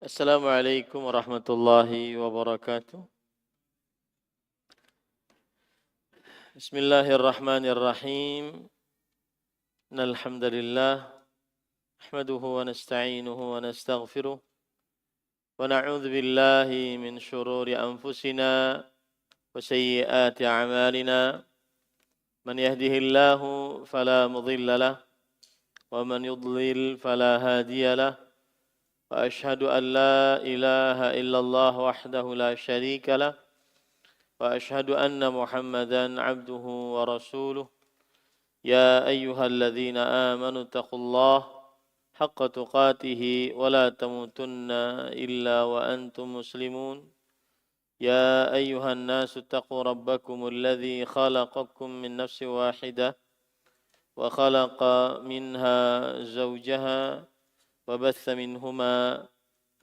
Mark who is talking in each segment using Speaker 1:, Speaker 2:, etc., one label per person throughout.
Speaker 1: Assalamualaikum warahmatullahi wabarakatuh. Bismillahirrahmanirrahim. Innal hamdalillah nahmaduhu wa nasta'inuhu wa nastaghfiruh wa na'udzu billahi min shururi anfusina wa sayyiati a'malina. Man yahdihillahu fala mudilla lah wa man yudlil fala hadiya lah. Wa ashhadu an la ilaha illallah wahdahu la syarika lah. وأشهد أن محمدا عبده ورسوله يا أيها الذين آمنوا اتقوا الله حق تقاته ولا تموتن إلا وأنتم مسلمون يا أيها الناس اتقوا ربكم الذي خلقكم من نفس واحدة وخلق منها زوجها وبث منهما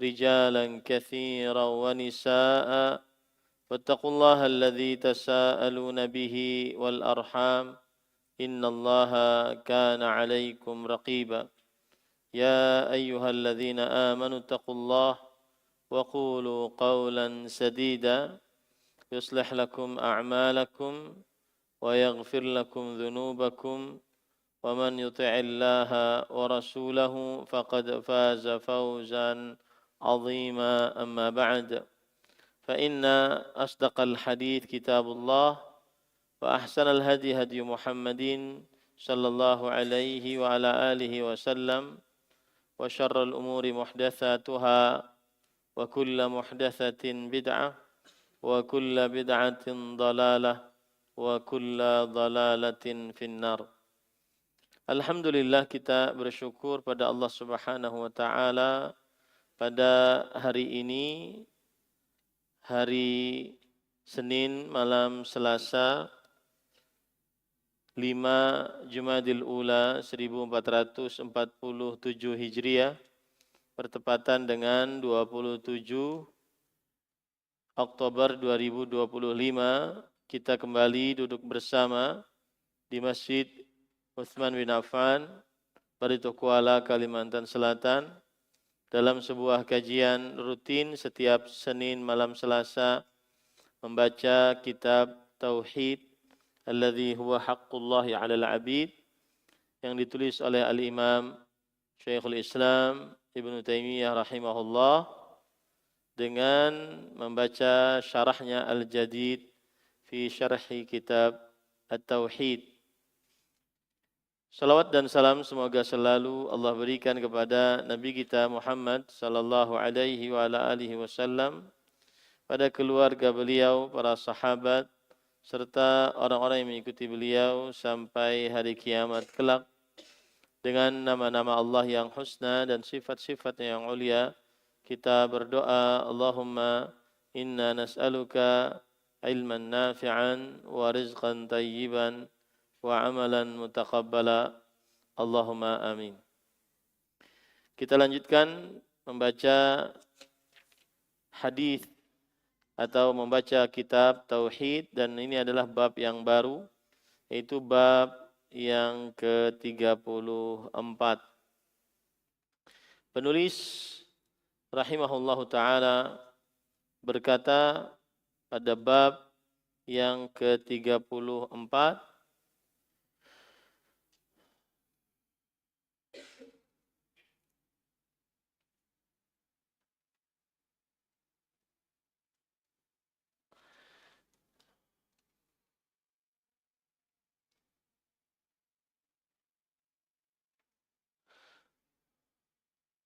Speaker 1: رجالا كثيرا ونساء واتقوا الله الذي تساءلون به والأرحام إن الله كان عليكم رقيبا يا أيها الذين آمنوا اتقوا الله وقولوا قولا سديدا يصلح لكم أعمالكم ويغفر لكم ذنوبكم ومن يطع الله ورسوله فقد فاز فوزا عظيما أما بعد فإن أصدق الحديث كتاب الله وأحسن الهدي هدي محمد صلى الله عليه وعلى آله وسلم وشر الأمور محدثاتها وكل محدثة بدعة وكل بدعة ضلالة وكل ضلالة في النار. Alhamdulillah, kita bersyukur pada Allah Subhanahu wa taala pada hari ini, hari Senin malam Selasa 5 Jumadil Ula 1447 Hijriah bertepatan dengan 27 Oktober 2025, kita kembali duduk bersama di Masjid Utsman bin Affan, Barito Kuala, Kalimantan Selatan, dalam sebuah kajian rutin setiap Senin malam Selasa membaca kitab Tauhid alladzi huwa haqqullahi 'alal 'abid yang ditulis oleh Al-Imam Syekhul Islam Ibnu Taimiyah rahimahullah dengan membaca syarahnya Al-Jadid fi syarhi kitab At-Tauhid. Salawat dan salam semoga selalu Allah berikan kepada Nabi kita Muhammad sallallahu alaihi wa ala alihi wasallam, pada keluarga beliau, para sahabat, serta orang-orang yang mengikuti beliau sampai hari kiamat kelak. Dengan nama-nama Allah yang husna dan sifat-sifatnya yang ulia, kita berdoa, Allahumma inna nas'aluka ilman nafi'an wa rizqan tayyiban wa amalan mutaqabbala, Allahumma amin. Kita lanjutkan membaca hadis atau membaca kitab Tauhid, dan ini adalah bab yang baru, yaitu bab yang ke-34. Penulis rahimahullahu ta'ala berkata pada bab yang ke-34,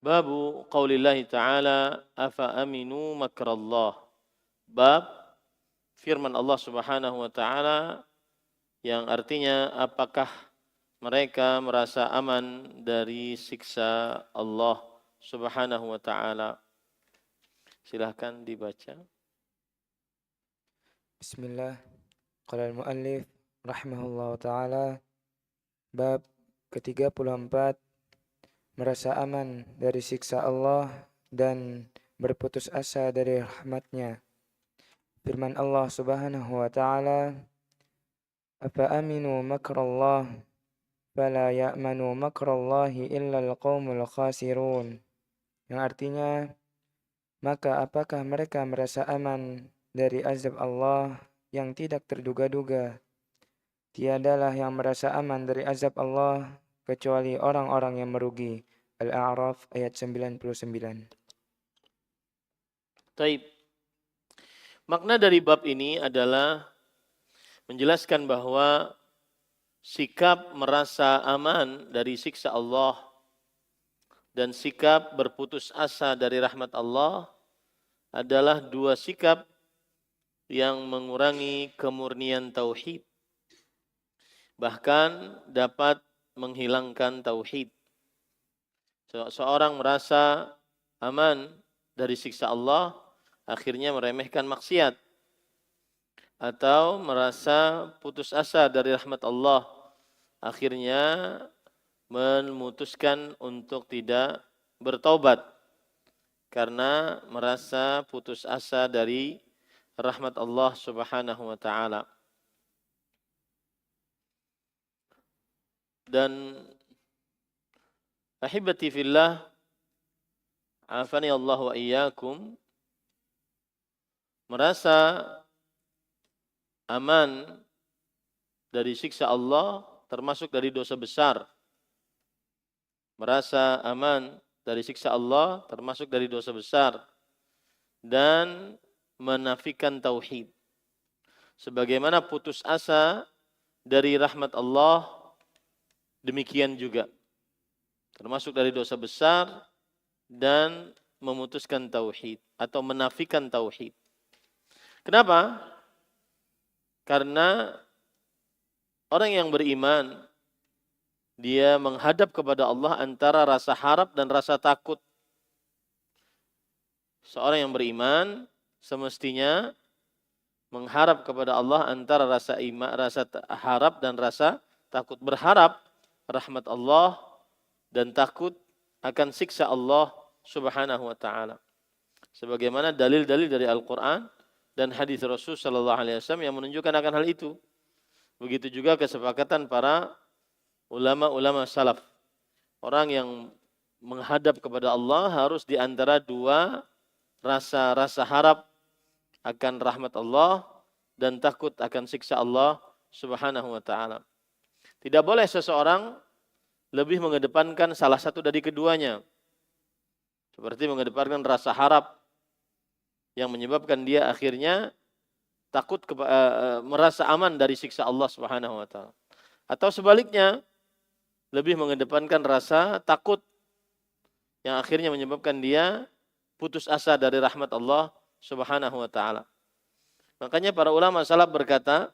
Speaker 1: Babu qaulillahi ta'ala afa aminu makrallah. Bab firman Allah Subhanahu wa taala yang artinya apakah mereka merasa aman dari siksa Allah Subhanahu wa taala. Silahkan dibaca.
Speaker 2: Bismillah. Qala al-muallif rahimahullahu taala, bab ke-34, merasa aman dari siksa Allah dan berputus asa dari rahmatnya. Firman Allah Subhanahu wa taala, afa aminu makrallah fala ya'manu makrallahi illa al-qaumul khasirun, yang artinya Maka apakah mereka merasa aman dari azab Allah yang tidak terduga-duga? Tiadalah yang merasa aman dari azab Allah kecuali orang-orang yang merugi. Al-A'raf ayat 99.
Speaker 1: Taib. Makna dari bab ini adalah menjelaskan bahwa sikap merasa aman dari siksa Allah dan sikap berputus asa dari rahmat Allah adalah dua sikap yang mengurangi kemurnian tauhid, bahkan dapat menghilangkan tauhid. Seorang merasa aman dari siksa Allah, akhirnya meremehkan maksiat, atau merasa putus asa dari rahmat Allah, akhirnya memutuskan untuk tidak bertaubat karena merasa putus asa dari rahmat Allah Subhanahu wa taala. Dan ahibati fillah, afani Allah wa iyyakum, merasa aman dari siksa Allah termasuk dari dosa besar. Merasa aman dari siksa Allah termasuk dari dosa besar dan menafikan tauhid. Sebagaimana putus asa dari rahmat Allah, demikian juga termasuk dari dosa besar dan memutuskan tauhid atau menafikan tauhid. Kenapa? Karena orang yang beriman, dia menghadap kepada Allah antara rasa harap dan rasa takut. Seorang yang beriman semestinya mengharap kepada Allah antara rasa harap dan rasa takut. Berharap rahmat Allah dan takut akan siksa Allah Subhanahu wa taala. Sebagaimana dalil-dalil dari Al-Qur'an dan hadis Rasul sallallahu alaihi wasallam yang menunjukkan akan hal itu. Begitu juga kesepakatan para ulama-ulama salaf. Orang yang menghadap kepada Allah harus di antara dua rasa harap akan rahmat Allah dan takut akan siksa Allah Subhanahu wa taala. Tidak boleh seseorang lebih mengedepankan salah satu dari keduanya. Seperti mengedepankan rasa harap yang menyebabkan dia akhirnya takut merasa aman dari siksa Allah Subhanahu wa taala. Atau sebaliknya, lebih mengedepankan rasa takut yang akhirnya menyebabkan dia putus asa dari rahmat Allah Subhanahu wa taala. Makanya para ulama salaf berkata,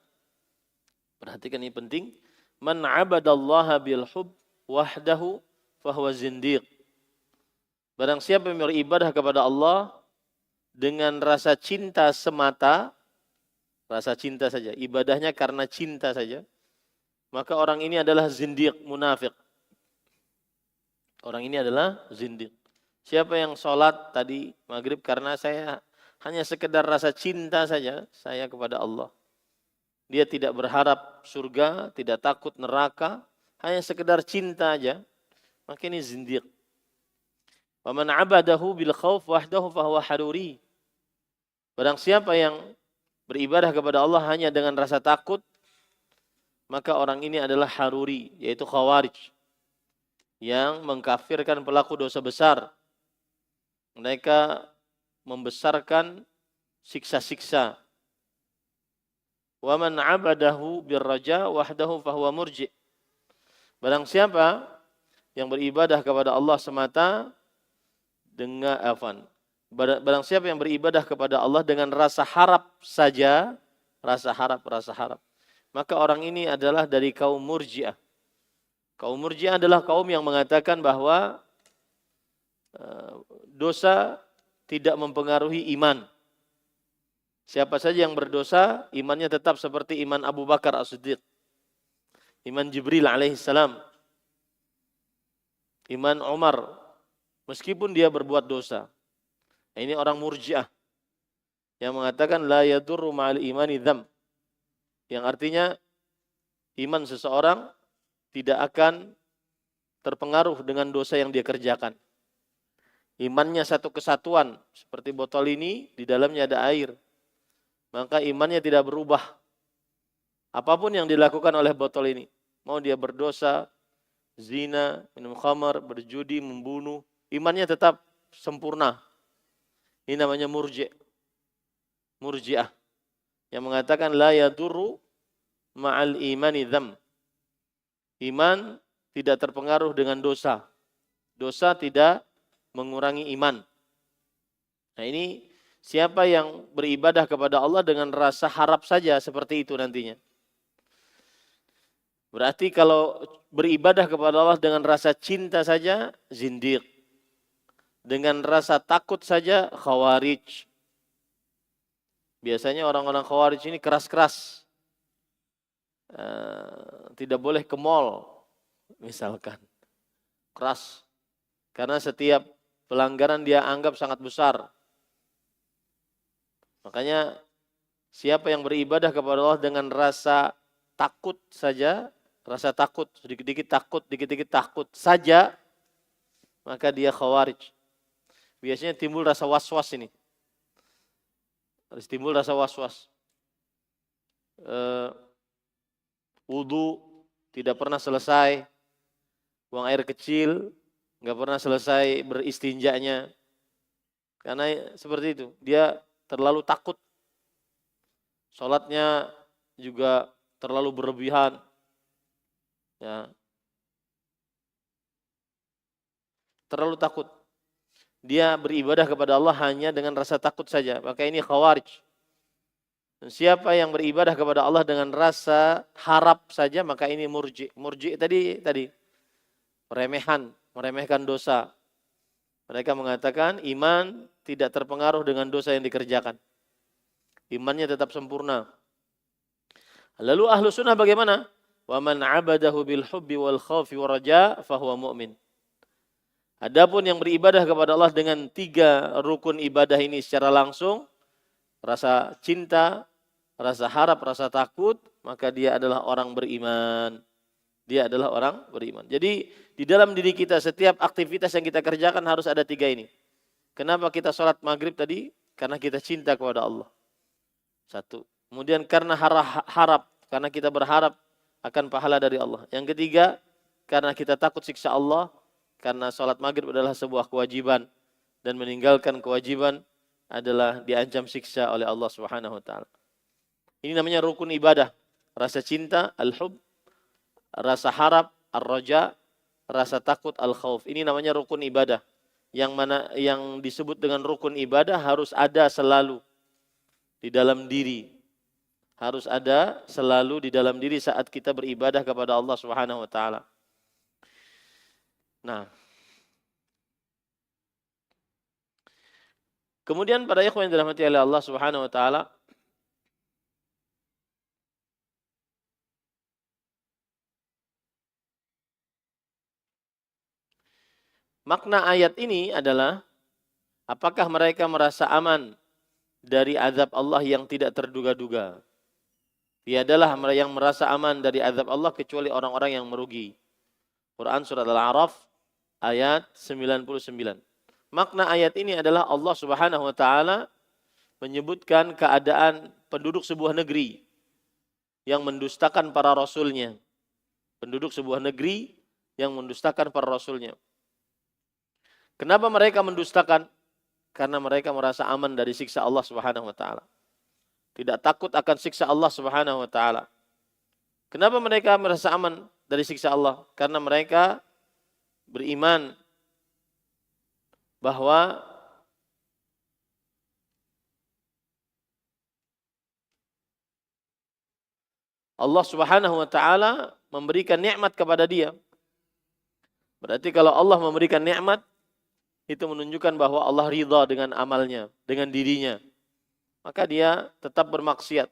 Speaker 1: perhatikan ini penting, man 'abadallaha bil hub wahdahu fahuwa zindiq. Barang siapa yang beribadah kepada Allah dengan rasa cinta semata, rasa cinta saja, ibadahnya karena cinta saja, maka orang ini adalah zindiq, munafik. Orang ini adalah zindiq. Siapa yang sholat tadi maghrib karena saya hanya sekedar rasa cinta saja saya kepada Allah. Dia tidak berharap surga, tidak takut neraka, hanya sekedar cinta aja, maka ini zindiq. Wa man 'abadahu bil khauf wahdahu fahuwa haruri. Barang siapa yang beribadah kepada Allah hanya dengan rasa takut, maka orang ini adalah haruri, yaitu khawarij, yang mengkafirkan pelaku dosa besar. Mereka membesarkan siksa-siksa. Wa man 'abadahu birraja wahdahu fahuwa murji'. Barang siapa yang beribadah kepada Allah semata dengan barang siapa yang beribadah kepada Allah dengan rasa harap saja, rasa harap, maka orang ini adalah dari kaum Murji'ah. Kaum Murji'ah adalah kaum yang mengatakan bahwa dosa tidak mempengaruhi iman. Siapa saja yang berdosa, imannya tetap seperti iman Abu Bakar As-Siddiq, iman Jibril alaihissalam, iman Umar, meskipun dia berbuat dosa. Ini orang Murji'ah yang mengatakan la yadurru ma'al imani dzam, yang artinya iman seseorang tidak akan terpengaruh dengan dosa yang dia kerjakan. imannya satu kesatuan, seperti botol ini di dalamnya ada air, maka imannya tidak berubah. Apapun yang dilakukan oleh botol ini, mau dia berdosa, zina, minum khamar, berjudi, membunuh, imannya tetap sempurna. Ini namanya murji'ah, yang mengatakan la yadurru ma'al imani dzam. Iman tidak terpengaruh dengan dosa. Dosa tidak mengurangi iman. Nah ini siapa yang beribadah kepada Allah dengan rasa harap saja seperti itu nantinya. Berarti kalau beribadah kepada Allah dengan rasa cinta saja, zindiq. Dengan rasa takut saja, khawarij. Biasanya orang-orang khawarij ini keras-keras. Tidak boleh ke mall, misalkan. Keras. Karena setiap pelanggaran dia anggap sangat besar. Makanya siapa yang beribadah kepada Allah dengan rasa takut saja, rasa takut, sedikit-dikit takut saja, maka dia khawarij. Biasanya timbul rasa was-was ini. Harus timbul rasa was-was. Wudu tidak pernah selesai, buang air kecil, nggak pernah selesai beristinjanya. Karena seperti itu, dia terlalu takut. Sholatnya juga terlalu berlebihan. Ya. Terlalu takut. Dia beribadah kepada Allah hanya dengan rasa takut saja. Maka ini khawarij. Dan siapa yang beribadah kepada Allah dengan rasa harap saja, maka ini murji. Murji tadi meremehkan dosa. Mereka mengatakan iman tidak terpengaruh dengan dosa yang dikerjakan. Imannya tetap sempurna. Lalu ahlu sunnah bagaimana? Wa man abadahu bil hubbi wal khawfi wa raja fahuwa mu'min. Adapun yang beribadah kepada Allah dengan 3 rukun ibadah ini secara langsung, rasa cinta, rasa harap, rasa takut, maka dia adalah orang beriman. Dia adalah orang beriman. Jadi di dalam diri kita setiap aktivitas yang kita kerjakan harus ada 3 ini. Kenapa kita sholat maghrib tadi? Karena kita cinta kepada Allah. 1. Kemudian karena harap, karena kita berharap akan pahala dari Allah. Yang ketiga, karena kita takut siksa Allah, karena sholat maghrib adalah sebuah kewajiban dan meninggalkan kewajiban adalah diancam siksa oleh Allah Subhanahu wa taala. Ini namanya rukun ibadah. Rasa cinta, al-hub, rasa harap, ar-raja, rasa takut, al-khauf. Ini namanya rukun ibadah. Yang disebut dengan rukun ibadah harus ada selalu di dalam diri. Harus ada selalu di dalam diri saat kita beribadah kepada Allah Subhanahu wa taala. Nah, kemudian para ikhwan yang dirahmati oleh Allah Subhanahu wa taala, makna ayat ini adalah apakah mereka merasa aman dari azab Allah yang tidak terduga-duga? Tiadalah yang merasa aman dari azab Allah kecuali orang-orang yang merugi. Quran surat Al-A'raf ayat 99. Makna ayat ini adalah Allah Subhanahu wa taala menyebutkan keadaan penduduk sebuah negeri yang mendustakan para rasulnya. Penduduk sebuah negeri yang mendustakan para rasulnya. Kenapa mereka mendustakan? Karena mereka merasa aman dari siksa Allah Subhanahu wa taala. Tidak takut akan siksa Allah Subhanahu wa taala. Kenapa mereka merasa aman dari siksa Allah? Karena mereka beriman bahwa Allah Subhanahu wa taala memberikan nikmat kepada dia. Berarti kalau Allah memberikan nikmat, itu menunjukkan bahwa Allah ridha dengan amalnya, dengan dirinya. Maka dia tetap bermaksiat.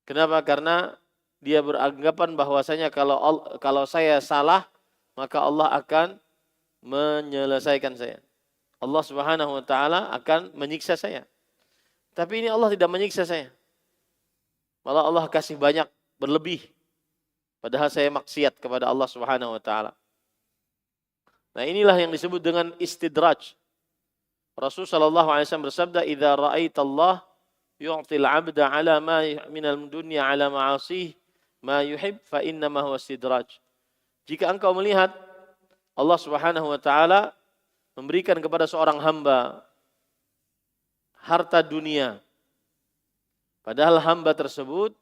Speaker 1: Kenapa? Karena dia beranggapan bahwasanya kalau saya salah, maka Allah akan menyelesaikan saya. Allah Subhanahu wa taala akan menyiksa saya. Tapi ini Allah tidak menyiksa saya. Malah Allah kasih banyak, berlebih. Padahal saya maksiat kepada Allah Subhanahu wa taala. Nah, inilah yang disebut dengan istidraj. Rasul sallallahu alaihi wasallam bersabda, "Idza ra'aitallah yu'til 'abda 'ala ma minal dunya 'ala ma'asih ma yuhib fa inna ma huwa istidraj." Jika engkau melihat Allah Subhanahu wa taala memberikan kepada seorang hamba harta dunia, padahal hamba tersebut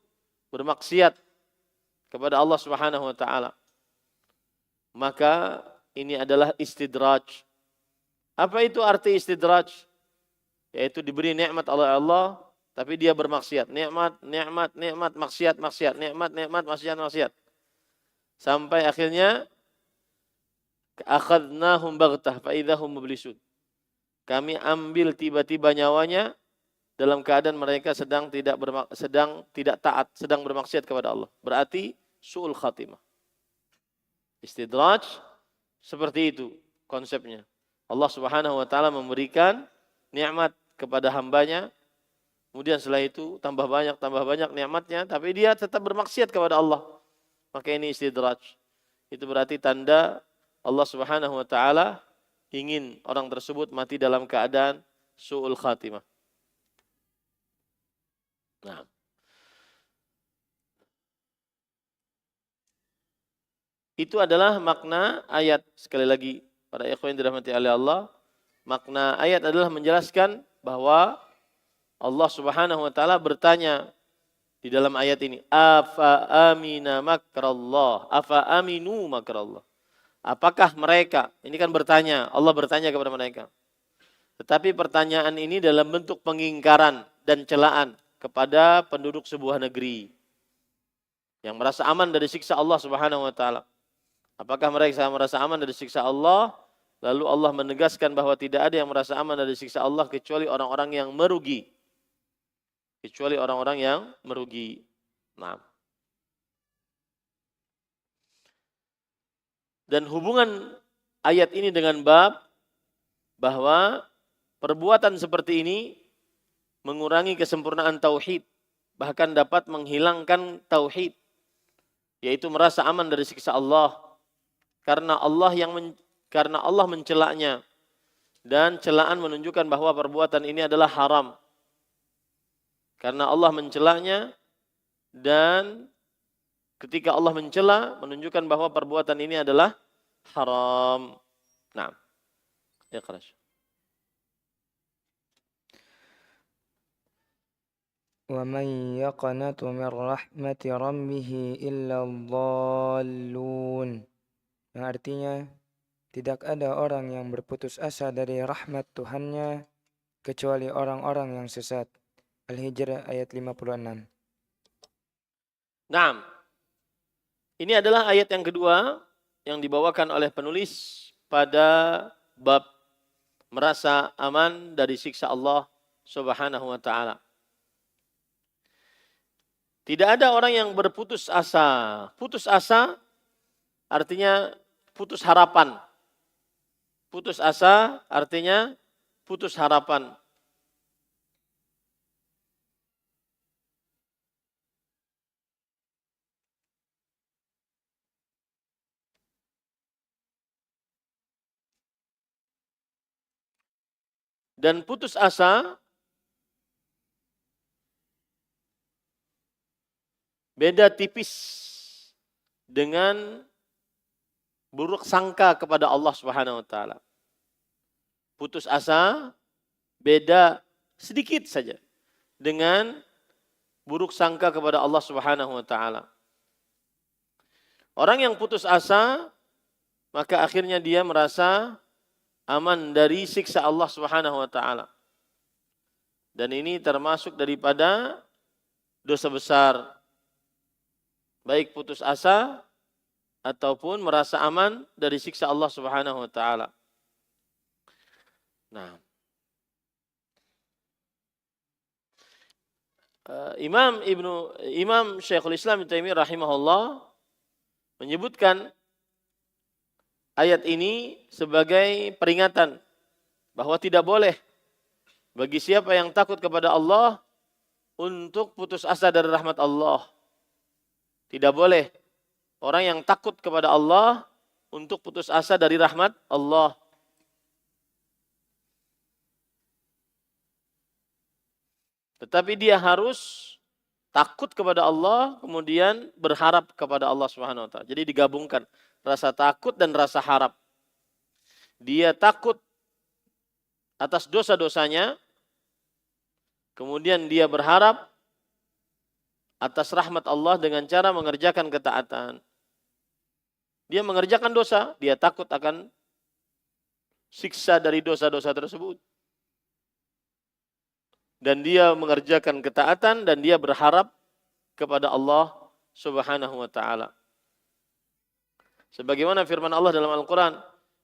Speaker 1: bermaksiat kepada Allah Subhanahu wa taala, maka ini adalah istidraj. Apa itu arti istidraj? Yaitu diberi nikmat oleh Allah, tapi dia bermaksiat. Nikmat, maksiat, nikmat, maksiat. Sampai akhirnya akhadnahum baghtah fa idzahum mublisun. Kami ambil tiba-tiba nyawanya dalam keadaan mereka sedang tidak taat, sedang bermaksiat kepada Allah. Berarti su'ul khatimah. Istidraj seperti itu konsepnya. Allah Subhanahu wa taala memberikan nikmat kepada hambanya, kemudian setelah itu tambah banyak nikmatnya, tapi dia tetap bermaksiat kepada Allah. Maka ini istidraj. Itu berarti tanda Allah Subhanahu wa taala ingin orang tersebut mati dalam keadaan su'ul khatimah. Nah. Itu adalah makna ayat. Sekali lagi, para ikhwan yang dirahmati oleh Allah, makna ayat adalah menjelaskan bahwa Allah Subhanahu wa taala bertanya di dalam ayat ini, afa amina makrallah, afa aminu makrallah. Apakah mereka, ini kan bertanya, Allah bertanya kepada mereka. Tetapi pertanyaan ini dalam bentuk pengingkaran dan celaan kepada penduduk sebuah negeri yang merasa aman dari siksa Allah Subhanahu wa taala. Apakah mereka merasa aman dari siksa Allah? Lalu Allah menegaskan bahwa tidak ada yang merasa aman dari siksa Allah kecuali orang-orang yang merugi. Kecuali orang-orang yang merugi. Nah. Dan hubungan ayat ini dengan bab bahwa perbuatan seperti ini mengurangi kesempurnaan tauhid, bahkan dapat menghilangkan tauhid, yaitu merasa aman dari siksa Allah. Karena Allah mencelaknya, dan celaan menunjukkan bahwa perbuatan ini adalah haram. Karena Allah mencelaknya, dan ketika Allah mencela menunjukkan bahwa perbuatan ini adalah haram. Nah, ikhlas.
Speaker 2: وَمَنْ يَقْنَطُ مِنْ رَحْمَةِ رَبِّهِ إِلَّا الضَّالُّونَ. Yang artinya, tidak ada orang yang berputus asa dari rahmat Tuhannya kecuali orang-orang yang sesat. Al-Hijr ayat 56.
Speaker 1: Nah, ini adalah ayat yang kedua yang dibawakan oleh penulis pada bab merasa aman dari siksa Allah Subhanahu wa taala. Tidak ada orang yang berputus asa. Putus asa artinya putus harapan. Putus asa artinya putus harapan. Dan putus asa beda tipis dengan buruk sangka kepada Allah Subhanahu wa taala. Putus asa beda sedikit saja dengan buruk sangka kepada Allah Subhanahu wa taala. Orang yang putus asa maka akhirnya dia merasa aman dari siksa Allah Subhanahu wa taala. Dan ini termasuk daripada dosa besar. Baik putus asa ataupun merasa aman dari siksa Allah Subhanahu wa taala. Nah, Imam Syekhul Islam Ibnu Taimiyah rahimahullah menyebutkan ayat ini sebagai peringatan bahwa tidak boleh bagi siapa yang takut kepada Allah untuk putus asa dari rahmat Allah. Tidak boleh orang yang takut kepada Allah untuk putus asa dari rahmat Allah. Tetapi dia harus takut kepada Allah, kemudian berharap kepada Allah Subhanahu wa taala. Jadi digabungkan rasa takut dan rasa harap. Dia takut atas dosa-dosanya, kemudian dia berharap atas rahmat Allah dengan cara mengerjakan ketaatan. Dia mengerjakan dosa, dia takut akan siksa dari dosa-dosa tersebut. Dan dia mengerjakan ketaatan dan dia berharap kepada Allah Subhanahu wa taala. Sebagaimana firman Allah dalam Al-Qur'an,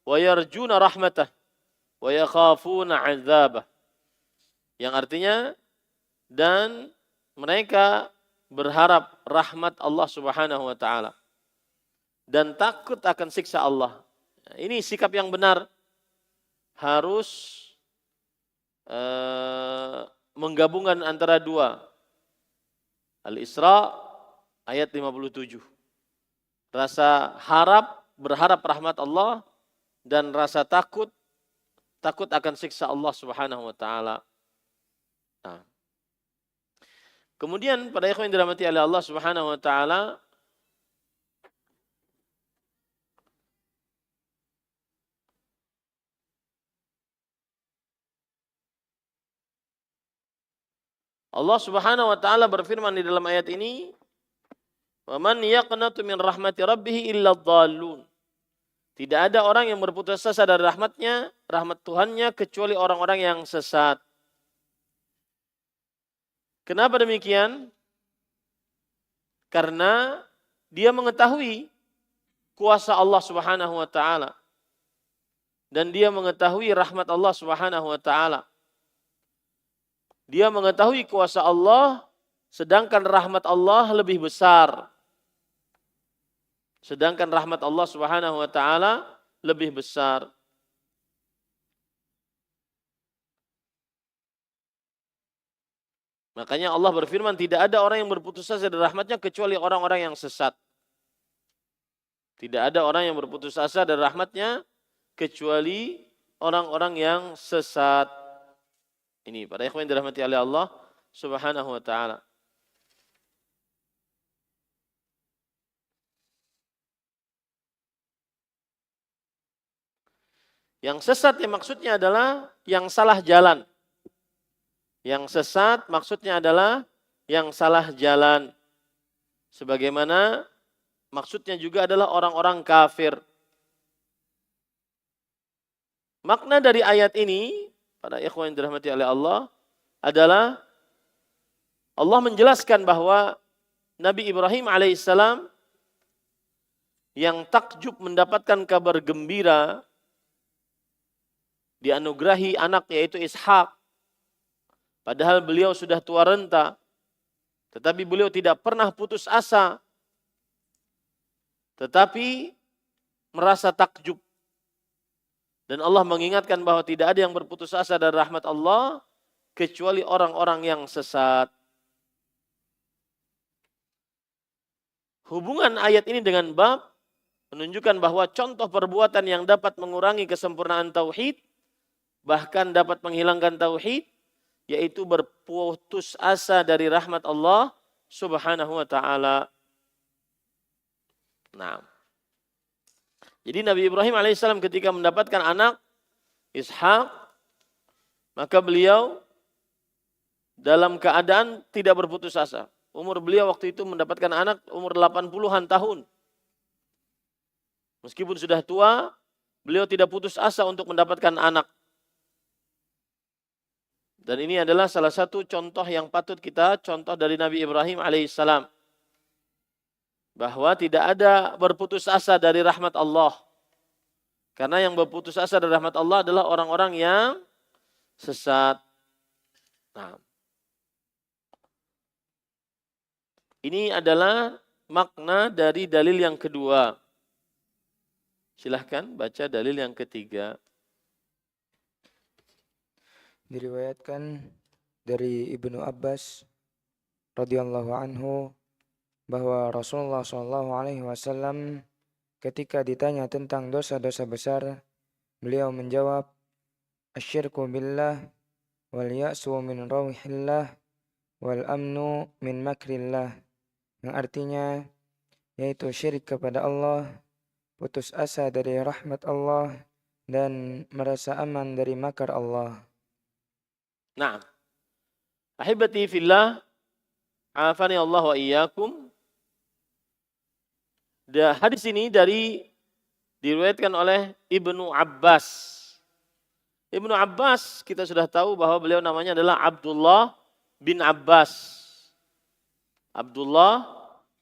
Speaker 1: "Wa yarjuna rahmatah wa yakhafuna 'adzabah." Yang artinya dan mereka berharap rahmat Allah Subhanahu wa taala dan takut akan siksa Allah. Ini sikap yang benar, harus menggabungkan antara dua. Al-Isra ayat 57. Rasa harap, berharap rahmat Allah dan rasa takut akan siksa Allah Subhanahu wa taala. Nah. Kemudian pada ikhwan yang dirahmati oleh Allah Subhanahu wa taala, Allah Subhanahu wa taala berfirman di dalam ayat ini, "Wa man yaqnatu min rahmati rabbih illa dhallun." Tidak ada orang yang berputus asa dari rahmatnya, rahmat Tuhannya, kecuali orang-orang yang sesat. Kenapa demikian? Karena dia mengetahui kuasa Allah Subhanahu wa taala dan dia mengetahui rahmat Allah Subhanahu wa taala. Dia mengetahui kuasa Allah, sedangkan rahmat Allah lebih besar. Sedangkan rahmat Allah Subhanahu wa taala lebih besar. Makanya Allah berfirman, tidak ada orang yang berputus asa dari rahmatnya kecuali orang-orang yang sesat. Tidak ada orang yang berputus asa dari rahmatnya kecuali orang-orang yang sesat. Ini para ikhwan yang dirahmati oleh Allah Subhanahu wa taala. Yang sesat yang maksudnya adalah yang salah jalan. Yang sesat maksudnya adalah yang salah jalan. Sebagaimana maksudnya juga adalah orang-orang kafir. Makna dari ayat ini, para ikhwan yang dirahmati oleh Allah, adalah Allah menjelaskan bahwa Nabi Ibrahim alaihissalam yang takjub mendapatkan kabar gembira dianugerahi anak yaitu Ishak. Padahal beliau sudah tua renta, tetapi beliau tidak pernah putus asa, tetapi merasa takjub. Dan Allah mengingatkan bahwa tidak ada yang berputus asa dari rahmat Allah kecuali orang-orang yang sesat. Hubungan ayat ini dengan bab menunjukkan bahwa contoh perbuatan yang dapat mengurangi kesempurnaan tauhid, bahkan dapat menghilangkan tauhid, yaitu berputus asa dari rahmat Allah Subhanahu wa taala. Nah, jadi Nabi Ibrahim alaihissalam ketika mendapatkan anak Ishak, maka beliau dalam keadaan tidak berputus asa. Umur beliau waktu itu mendapatkan anak umur 80-an tahun. Meskipun sudah tua, beliau tidak putus asa untuk mendapatkan anak. Dan ini adalah salah satu contoh yang patut kita contoh dari Nabi Ibrahim alaihissalam. Bahwa tidak ada berputus asa dari rahmat Allah. Karena yang berputus asa dari rahmat Allah adalah orang-orang yang sesat. Nah, ini adalah makna dari dalil yang kedua. Silahkan baca dalil yang ketiga.
Speaker 2: Diriwayatkan dari Ibnu Abbas radhiyallahu anhu bahwa Rasulullah SAW ketika ditanya tentang dosa-dosa besar, beliau menjawab, asyirku billah, wal ya'su min rawhillah, wal amnu min makrillah. Yang artinya, yaitu syirik kepada Allah, putus asa dari rahmat Allah, dan merasa aman dari makar Allah.
Speaker 1: Nah, ahibati fillah, afani Allah wa iyyakum. Hadis ini diriwayatkan oleh Ibnu Abbas. Ibnu Abbas kita sudah tahu bahwa beliau namanya adalah Abdullah bin Abbas. Abdullah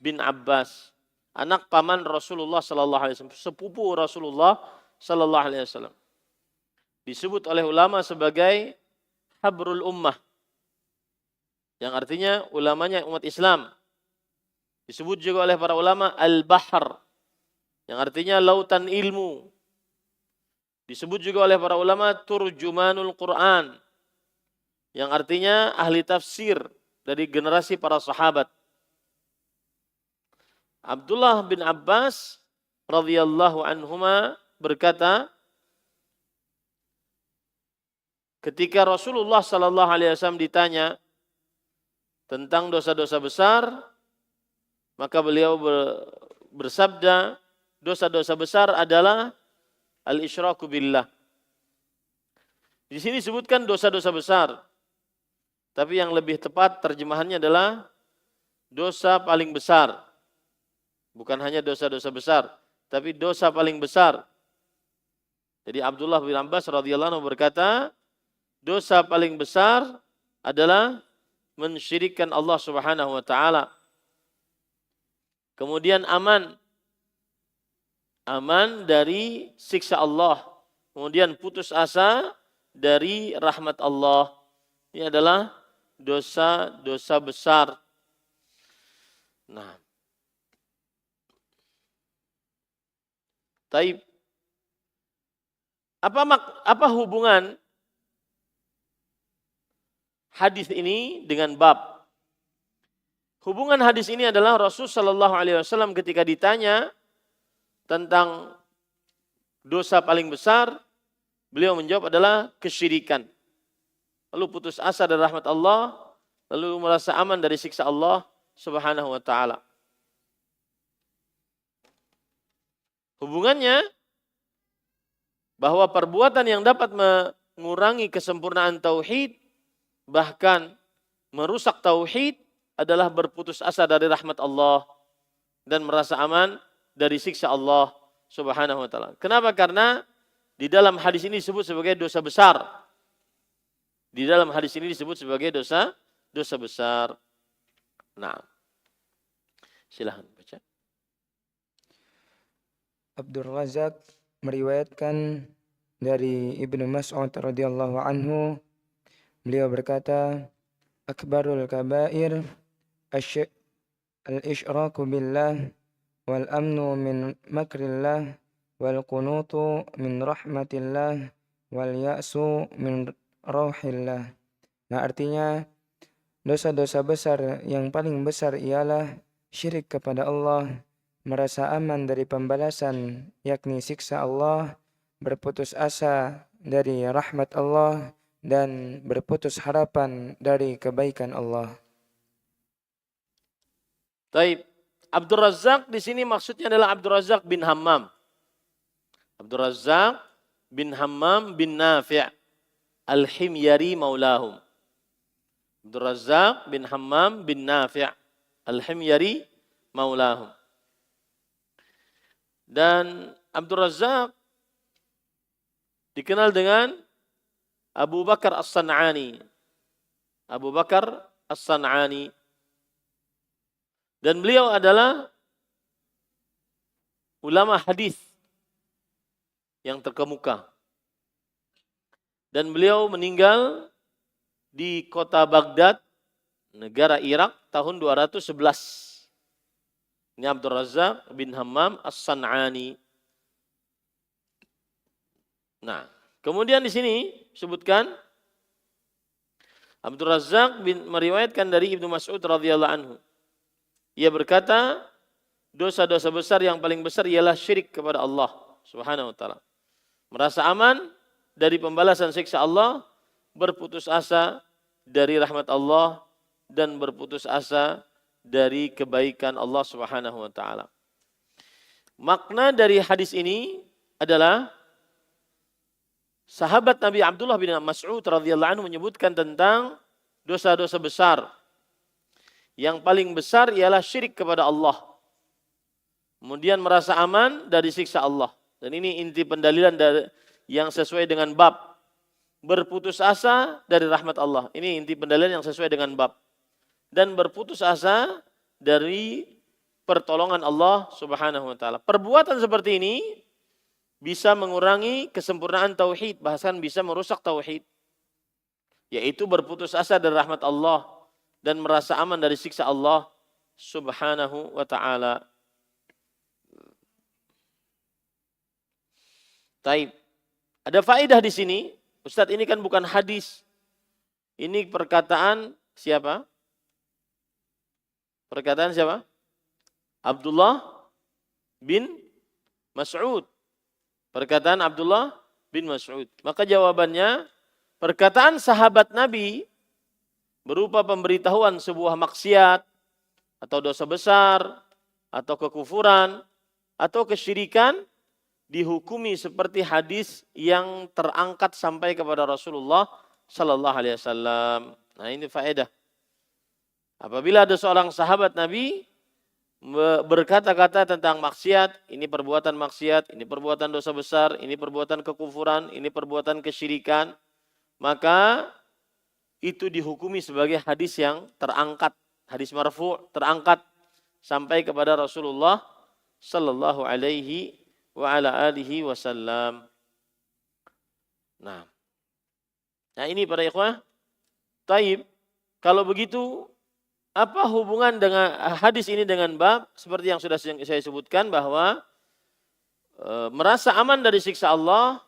Speaker 1: bin Abbas, anak paman Rasulullah sallallahu alaihi wasallam, sepupu Rasulullah sallallahu alaihi wasallam. Disebut oleh ulama sebagai habrul ummah, yang artinya ulamanya umat Islam. Disebut juga oleh para ulama al-bahr, yang artinya lautan ilmu. Disebut juga oleh para ulama turjumanul Quran, yang artinya ahli tafsir dari generasi para sahabat. Abdullah bin Abbas radhiyallahu anhuma berkata, ketika Rasulullah sallallahu alaihi wasallam ditanya tentang dosa-dosa besar, maka beliau bersabda, dosa-dosa besar adalah al-isyraku billah. Di sini disebutkan dosa-dosa besar, tapi yang lebih tepat terjemahannya adalah dosa paling besar. Bukan hanya dosa-dosa besar, tapi dosa paling besar. Jadi Abdullah bin Abbas radhiyallahu anhu berkata, dosa paling besar adalah mensyirikkan Allah Subhanahu wa taala. Kemudian aman dari siksa Allah. Kemudian putus asa dari rahmat Allah. Ini adalah dosa-dosa besar. Nah, taib. Apa hubungan hadis ini dengan bab? Hubungan hadis ini adalah Rasul sallallahu alaihi wasallam ketika ditanya tentang dosa paling besar, beliau menjawab adalah kesyirikan. Lalu putus asa dari rahmat Allah, lalu merasa aman dari siksa Allah Subhanahu wa taala. Hubungannya bahwa perbuatan yang dapat mengurangi kesempurnaan tauhid, bahkan merusak tauhid, adalah berputus asa dari rahmat Allah dan merasa aman dari siksa Allah Subhanahu wa taala. Kenapa? Karena di dalam hadis ini disebut sebagai dosa besar. Di dalam hadis ini disebut sebagai dosa besar. Nah, silahkan baca.
Speaker 2: Abdul Razak meriwayatkan dari Ibnu Mas'ud radhiyallahu anhu, beliau berkata, akbarul kabair al-isyraku billah, wal amnu min makrillah, wal qunutu min rahmatillah, wal ya'su min rauhillah. Nah, artinya dosa-dosa besar yang paling besar ialah syirik kepada Allah, merasa aman dari pembalasan yakni siksa Allah, berputus asa dari rahmat Allah, dan berputus harapan dari kebaikan Allah.
Speaker 1: Taib. Abdul Razak di sini maksudnya adalah Abdul Razak bin Hammam. Abdul Razak bin Hammam bin Nafi' al-Himyari maulahum. Abdul Razak bin Hammam bin Nafi' al-Himyari maulahum. Dan Abdul Razak dikenal dengan Abu Bakar As-San'ani. Abu Bakar As-San'ani. Dan beliau adalah ulama hadis yang terkemuka. Dan beliau meninggal di kota Baghdad, negara Irak, tahun 211. Ini Abdul Razak bin Hammam As-San'ani. Nah, kemudian di sini sebutkan Abdul Razak meriwayatkan dari Ibnu Mas'ud radhiyallahu anhu. Ia berkata, dosa-dosa besar yang paling besar ialah syirik kepada Allah Subhanahu wa taala. Merasa aman dari pembalasan siksa Allah, berputus asa dari rahmat Allah, dan berputus asa dari kebaikan Allah Subhanahu wa taala. Makna dari hadis ini adalah sahabat Nabi Abdullah bin Mas'ud radhiyallahu anhu menyebutkan tentang dosa-dosa besar. Yang paling besar ialah syirik kepada Allah. Kemudian merasa aman dari siksa Allah. Dan ini inti pendalilan yang sesuai dengan bab. Berputus asa dari rahmat Allah. Ini inti pendalilan yang sesuai dengan bab. Dan berputus asa dari pertolongan Allah Subhanahu wa taala. Perbuatan seperti ini bisa mengurangi kesempurnaan tauhid, bahkan bisa merusak tauhid. Yaitu berputus asa dari rahmat Allah dan merasa aman dari siksa Allah Subhanahu wa taala. Taib. Ada faedah di sini. Ustadz, ini kan bukan hadis. Ini perkataan siapa? Perkataan siapa? Abdullah bin Mas'ud. Perkataan Abdullah bin Mas'ud. Maka jawabannya, perkataan sahabat Nabi berupa pemberitahuan sebuah maksiat atau dosa besar atau kekufuran atau kesyirikan dihukumi seperti hadis yang terangkat sampai kepada Rasulullah sallallahu alaihi wasallam. Nah, ini faedah. Apabila ada seorang sahabat Nabi berkata-kata tentang maksiat, ini perbuatan maksiat, ini perbuatan dosa besar, ini perbuatan kekufuran, ini perbuatan kesyirikan, maka itu dihukumi sebagai hadis yang terangkat, hadis marfu' terangkat sampai kepada Rasulullah sallallahu alaihi wa ala alihi wasallam. Nah, ini para ikhwah. Taib, kalau begitu apa hubungan dengan hadis ini dengan bab seperti yang sudah saya sebutkan bahwa merasa aman dari siksa Allah,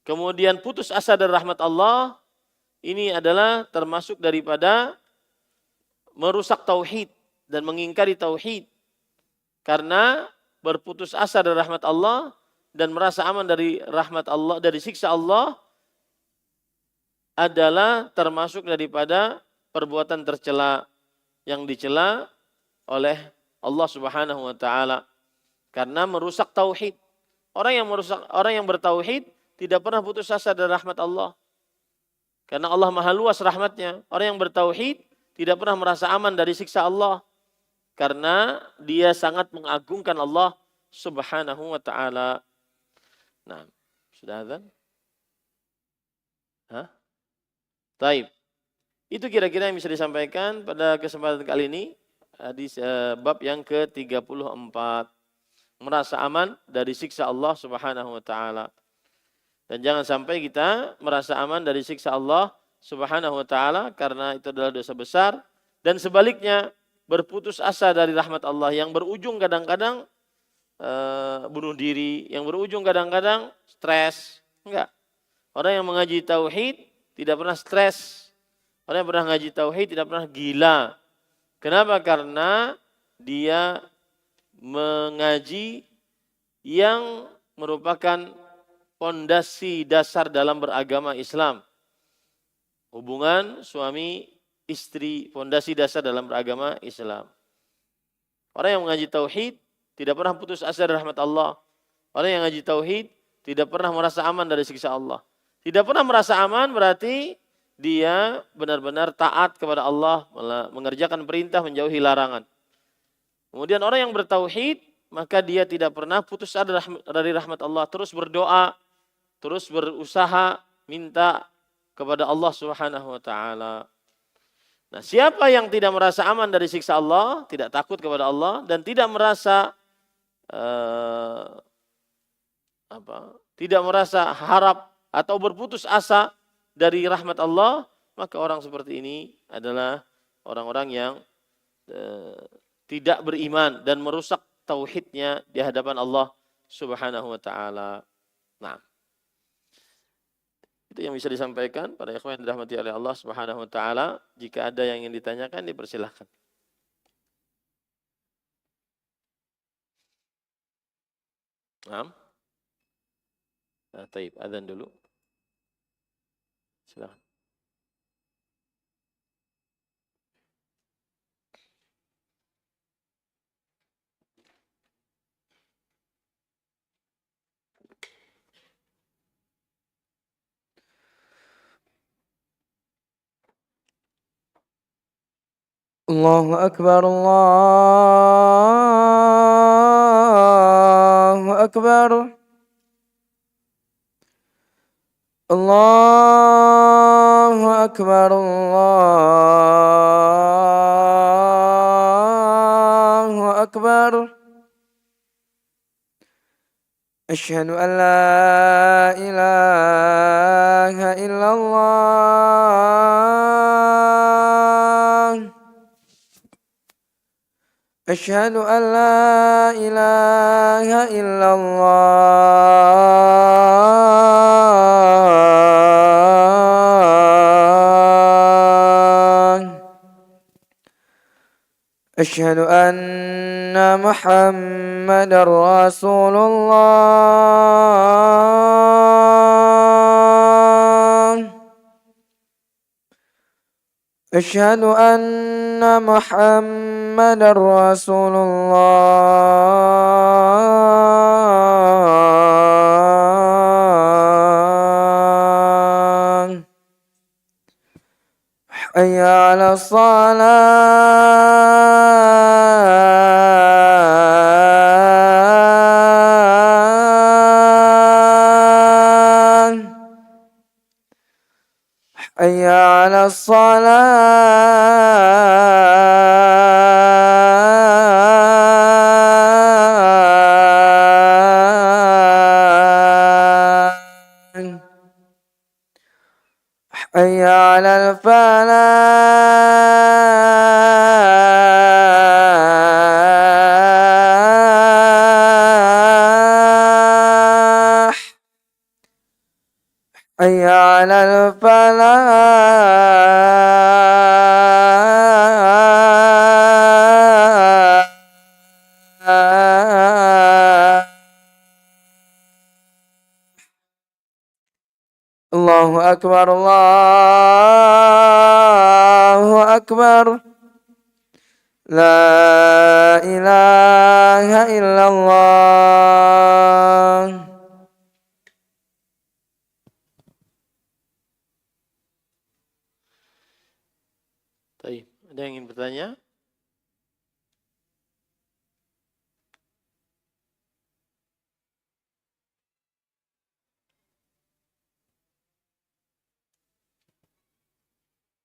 Speaker 1: kemudian putus asa dari rahmat Allah, ini adalah termasuk daripada merusak tauhid dan mengingkari tauhid. Karena berputus asa dari rahmat Allah dan merasa aman dari rahmat Allah, dari siksa Allah adalah termasuk daripada perbuatan tercela yang dicela oleh Allah Subhanahu wa taala karena merusak tauhid. Orang yang bertauhid tidak pernah putus asa dari rahmat Allah. Karena Allah Maha luas rahmatnya. Orang yang bertauhid tidak pernah merasa aman dari siksa Allah. Karena dia sangat mengagungkan Allah Subhanahu wa ta'ala. Nah, sudah azan? Taib. Itu kira-kira yang bisa disampaikan pada kesempatan kali ini. Hadis bab yang ke-34. Merasa aman dari siksa Allah Subhanahu wa ta'ala. Dan jangan sampai kita merasa aman dari siksa Allah Subhanahu wa ta'ala karena itu adalah dosa besar. Dan sebaliknya, berputus asa dari rahmat Allah yang berujung kadang-kadang bunuh diri, yang berujung kadang-kadang stres. Enggak. Orang yang mengaji tauhid tidak pernah stres. Orang yang pernah mengaji tauhid tidak pernah gila. Kenapa? Karena dia mengaji yang merupakan pondasi dasar dalam beragama Islam. Hubungan suami istri, fondasi dasar dalam beragama Islam. Orang yang mengaji tauhid tidak pernah putus asa dari rahmat Allah. Orang yang mengaji tauhid tidak pernah merasa aman dari siksa Allah. Tidak pernah merasa aman berarti dia benar-benar taat kepada Allah, mengerjakan perintah, menjauhi larangan. Kemudian orang yang bertauhid, maka dia tidak pernah putus asa dari rahmat Allah, terus berdoa, terus berusaha minta kepada Allah Subhanahu wa taala. Nah, siapa yang tidak merasa aman dari siksa Allah, tidak takut kepada Allah dan tidak merasa tidak merasa harap atau berputus asa dari rahmat Allah, maka orang seperti ini adalah orang-orang yang tidak beriman dan merusak tauhidnya di hadapan Allah Subhanahu wa taala. Nah, itu yang bisa disampaikan pada ikhwan yang dirahmati oleh Allah Subhanahu wa taala. Jika ada yang ingin ditanyakan, dipersilahkan. Naam. Nah, taib, adzan dulu. Silakan.
Speaker 2: Allahu Akbar, Allahu Akbar. Allahu Akbar, Allahu Akbar. Asyhadu an la ilaha illallah. Asyhadu an la ilaha illallah. Asyhadu anna Muhammadar Rasulullah. Asyhadu anna Muhammadar Rasulullah. Hayya 'ala shalah. Hayya 'ala salah. Hayya 'alal falah. Hayya 'alal falah. Allahu Akbar, Allahu Akbar. La